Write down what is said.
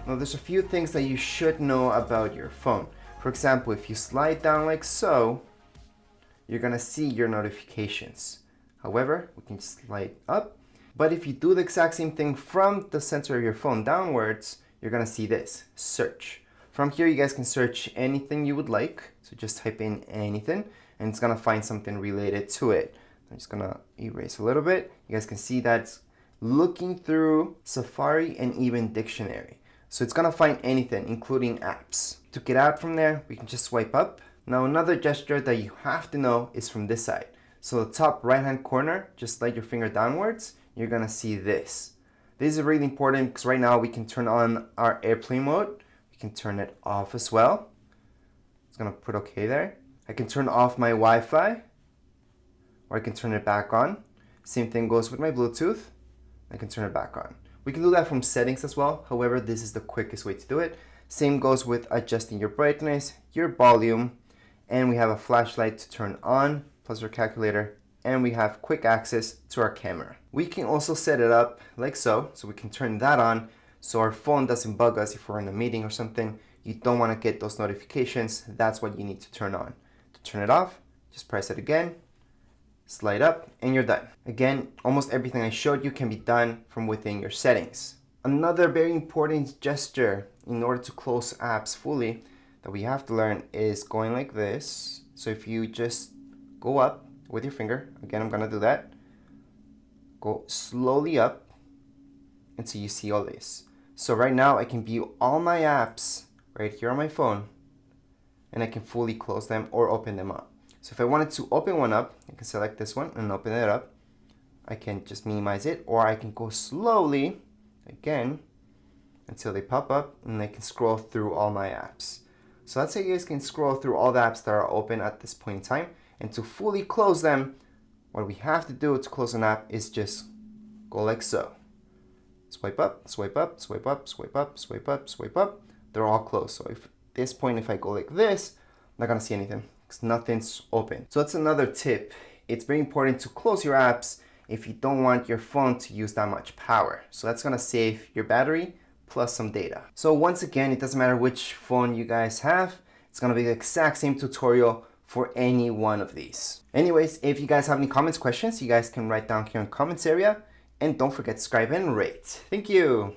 Now there's a few things that you should know about your phone. For example, if you slide down like so, you're gonna see your notifications. However, we can slide up. But if you do the exact same thing from the center of your phone downwards, you're gonna see this, search. From here, you guys can search anything you would like. So just type in anything and it's gonna find something related to it. I'm just gonna erase a little bit. You guys can see that's looking through Safari and even dictionary. So it's gonna find anything, including apps. To get out from there, we can just swipe up. Now another gesture that you have to know is from this side. So the top right hand corner, just slide your finger downwards, you're gonna see this. This is really important because right now we can turn on our airplane mode. We can turn it off as well. It's gonna put okay there. I can turn off my Wi-Fi, or I can turn it back on. Same thing goes with my Bluetooth. I can turn it back on. We can do that from settings as well. However, this is the quickest way to do it. Same goes with adjusting your brightness, your volume, and we have a flashlight to turn on, plus our calculator, and we have quick access to our camera. We can also set it up like so we can turn that on so our phone doesn't bug us if we're in a meeting or something. You don't want to get those notifications. That's what you need to turn on. To turn it off, just press it again, slide up, and you're done. Again, almost everything I showed you can be done from within your settings. Another very important gesture in order to close apps fully that we have to learn is going like this. So if you just go up with your finger, again, I'm gonna do that. Go slowly up until you see all this. So right now I can view all my apps right here on my phone and I can fully close them or open them up. So if I wanted to open one up, I can select this one and open it up. I can just minimize it, or I can go slowly again until they pop up and I can scroll through all my apps. So that's how you guys can scroll through all the apps that are open at this point in time. And to fully close them, what we have to do to close an app is just go like so. Swipe up, swipe up, swipe up, swipe up, swipe up, swipe up. They're all closed. So if at this point, if I go like this, I'm not gonna see anything because nothing's open. So that's another tip. It's very important to close your apps if you don't want your phone to use that much power. So that's gonna save your battery plus some data. So once again, it doesn't matter which phone you guys have. It's gonna be the exact same tutorial for any one of these. Anyways, if you guys have any comments, questions, you guys can write down here in the comments area. And don't forget to subscribe and rate. Thank you.